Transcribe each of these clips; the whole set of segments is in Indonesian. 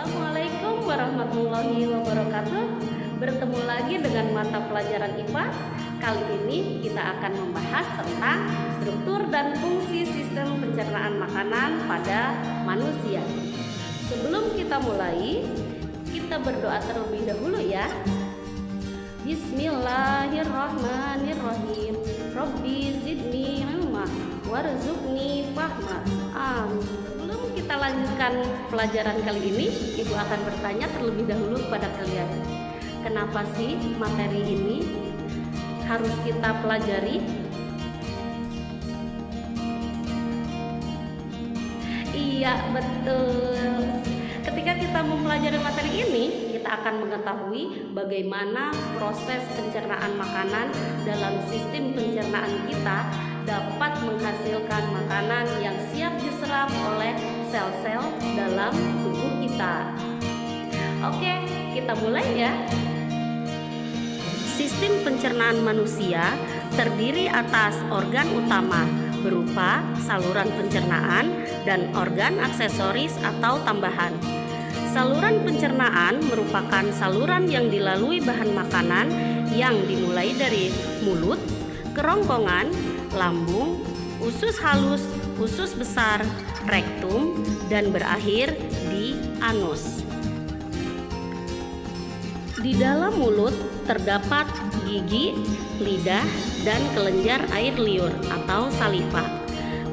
Assalamualaikum warahmatullahi wabarakatuh. Bertemu lagi dengan mata pelajaran IPA. Kali ini kita akan membahas tentang struktur dan fungsi sistem pencernaan makanan pada manusia. Sebelum kita mulai, kita berdoa terlebih dahulu ya. Bismillahirrahmanirrahim. Rabbi zidni ilma warzuqni fahma. Amin. Sebelum kita lanjutkan pelajaran kali ini, Ibu akan bertanya terlebih dahulu kepada kalian. Kenapa sih materi ini harus kita pelajari? Iya, betul. Ketika kita mempelajari materi ini, kita akan mengetahui bagaimana proses pencernaan makanan dalam sistem pencernaan kita dapat menghasilkan makanan yang siap diserap oleh sel-sel dalam tubuh kita. Oke, kita mulai ya. Sistem pencernaan manusia terdiri atas organ utama berupa saluran pencernaan dan organ aksesoris atau tambahan. Saluran pencernaan merupakan saluran yang dilalui bahan makanan yang dimulai dari mulut, kerongkongan, lambung, usus halus, usus besar, rektum, dan berakhir di anus. Di dalam mulut terdapat gigi, lidah, dan kelenjar air liur atau saliva.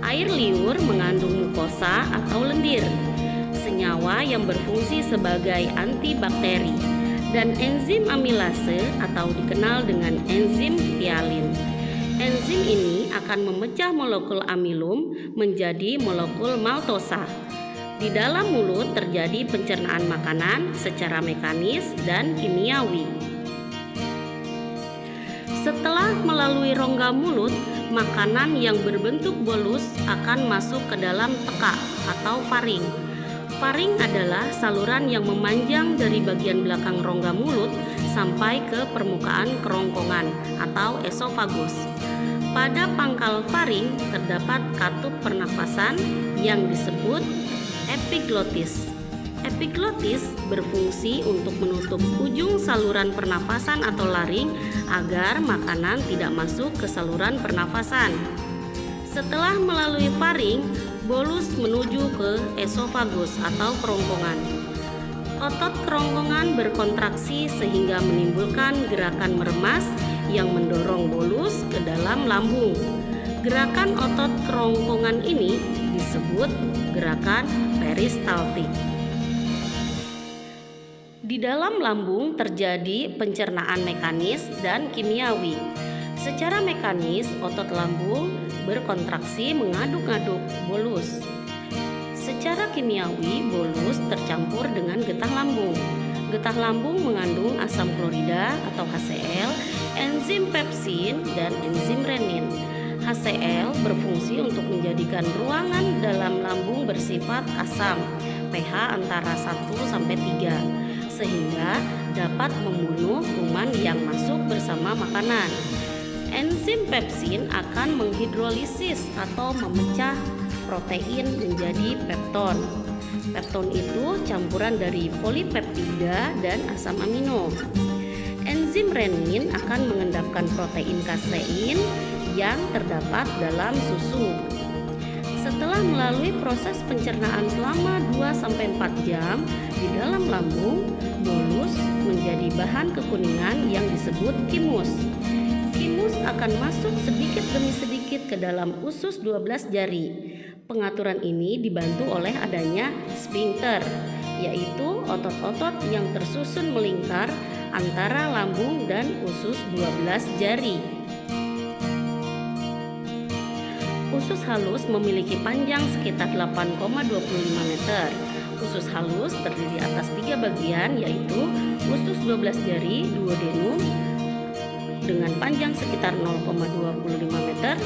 Air liur mengandung mukosa atau lendir, senyawa yang berfungsi sebagai antibakteri, dan enzim amilase atau dikenal dengan enzim tialin. Enzim ini akan memecah molekul amilum menjadi molekul maltosa. Di dalam mulut terjadi pencernaan makanan secara mekanis dan kimiawi. Setelah melalui rongga mulut, makanan yang berbentuk bolus akan masuk ke dalam tekak atau faring. Faring adalah saluran yang memanjang dari bagian belakang rongga mulut sampai ke permukaan kerongkongan atau esofagus. Pada pangkal faring terdapat katup pernafasan yang disebut epiglotis. Epiglotis berfungsi untuk menutup ujung saluran pernafasan atau laring agar makanan tidak masuk ke saluran pernafasan. Setelah melalui faring, bolus menuju ke esofagus atau kerongkongan. Otot kerongkongan berkontraksi sehingga menimbulkan gerakan meremas yang mendorong bolus ke dalam lambung. Gerakan otot kerongkongan ini disebut gerakan peristaltik. Di dalam lambung terjadi pencernaan mekanis dan kimiawi. Secara mekanis, otot lambung berkontraksi mengaduk-aduk bolus. Secara kimiawi, bolus tercampur dengan getah lambung. Getah lambung mengandung asam klorida atau HCl, enzim pepsin, dan enzim renin. HCl berfungsi untuk menjadikan ruangan dalam lambung bersifat asam, pH antara 1-3, sehingga dapat membunuh kuman yang masuk bersama makanan. Enzim pepsin akan menghidrolisis atau memecah protein menjadi pepton. Pepton itu campuran dari polipeptida dan asam amino. Enzim renin akan mengendapkan protein kasein yang terdapat dalam susu. Setelah melalui proses pencernaan selama 2-4 jam di dalam lambung, bolus menjadi bahan kekuningan yang disebut thymus. Thymus akan masuk sedikit demi sedikit ke dalam usus 12 jari. Pengaturan ini dibantu oleh adanya sphincter, yaitu otot-otot yang tersusun melingkar antara lambung dan usus 12 jari. Usus halus memiliki panjang sekitar 8,25 meter. Usus halus terdiri atas 3 bagian, yaitu usus 12 jari duodenum dengan panjang sekitar 0,25 meter,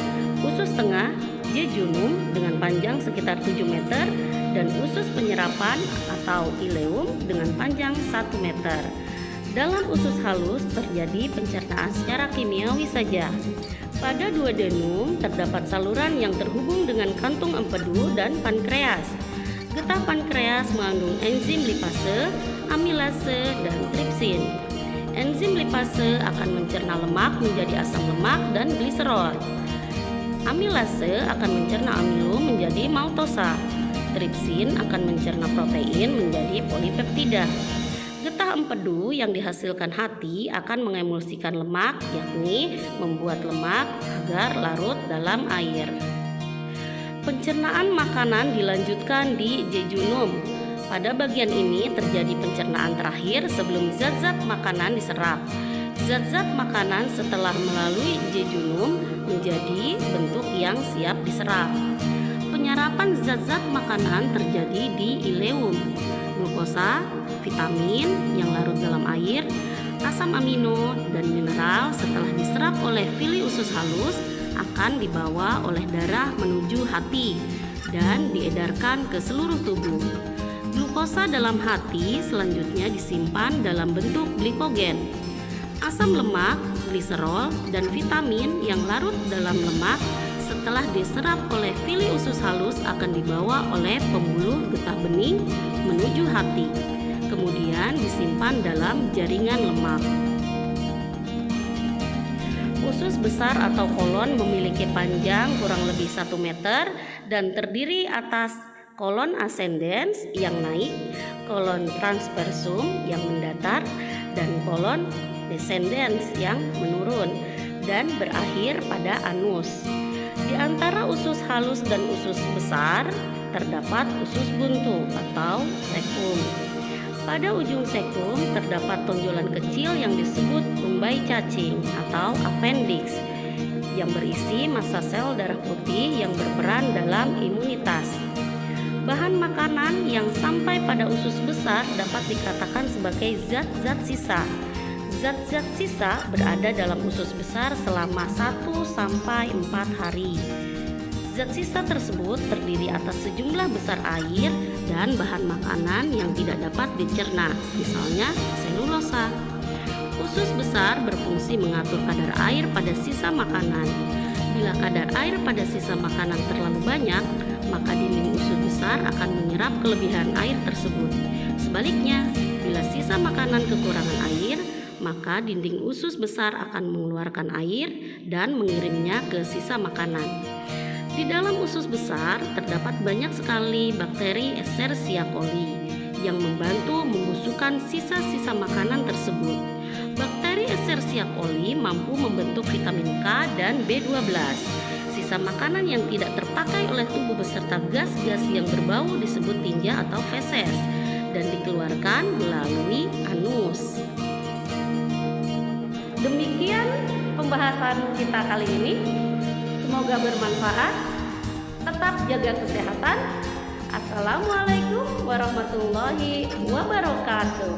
usus tengah jejunum dengan panjang sekitar 7 meter, dan usus penyerapan atau ileum dengan panjang 1 meter. Dalam usus halus terjadi pencernaan secara kimiawi saja. Pada duodenum terdapat saluran yang terhubung dengan kantung empedu dan pankreas. Getah pankreas mengandung enzim lipase, amilase, dan tripsin. Enzim lipase akan mencerna lemak menjadi asam lemak dan gliserol. Amilase akan mencerna amilo menjadi maltosa. Tripsin akan mencerna protein menjadi polipeptida. Getah empedu yang dihasilkan hati akan mengemulsikan lemak, yakni membuat lemak agar larut dalam air. Pencernaan makanan dilanjutkan di jejunum. Pada bagian ini terjadi pencernaan terakhir sebelum zat-zat makanan diserap. Zat-zat makanan setelah melalui jejunum menjadi bentuk yang siap diserap. Penyerapan zat-zat makanan terjadi di ileum. Glukosa, vitamin yang larut dalam air, asam amino, dan mineral setelah diserap oleh villi usus halus akan dibawa oleh darah menuju hati dan diedarkan ke seluruh tubuh. Glukosa dalam hati selanjutnya disimpan dalam bentuk glikogen. Asam lemak, gliserol, dan vitamin yang larut dalam lemak setelah diserap oleh villi usus halus akan dibawa oleh pembuluh getah bening menuju hati, kemudian disimpan dalam jaringan lemak. Usus besar atau kolon memiliki panjang kurang lebih 1 meter dan terdiri atas kolon ascendens yang naik, kolon transversum yang mendatar, dan kolon descendens yang menurun dan berakhir pada anus. Di antara usus halus dan usus besar terdapat usus buntu atau sekum. Pada ujung sekum terdapat tonjolan kecil yang disebut rumbai cacing atau appendix yang berisi massa sel darah putih yang berperan dalam imunitas. Bahan makanan yang sampai pada usus besar dapat dikatakan sebagai zat-zat sisa. Zat-zat sisa berada dalam usus besar selama 1-4 hari. Zat sisa tersebut terdiri atas sejumlah besar air dan bahan makanan yang tidak dapat dicerna, misalnya selulosa. Usus besar berfungsi mengatur kadar air pada sisa makanan. Bila kadar air pada sisa makanan terlalu banyak, maka dinding usus besar akan menyerap kelebihan air tersebut. Sebaliknya, bila sisa makanan kekurangan air, maka dinding usus besar akan mengeluarkan air dan mengirimnya ke sisa makanan. Di dalam usus besar terdapat banyak sekali bakteri Escherichia coli yang membantu membusukkan sisa-sisa makanan tersebut. Bakteri Escherichia coli mampu membentuk vitamin K dan B12. Sisa makanan yang tidak terpakai oleh tubuh beserta gas-gas yang berbau disebut tinja atau feses dan dikeluarkan melalui anus. Demikian pembahasan kita kali ini. Semoga bermanfaat. Tetap jaga kesehatan. Assalamualaikum warahmatullahi wabarakatuh.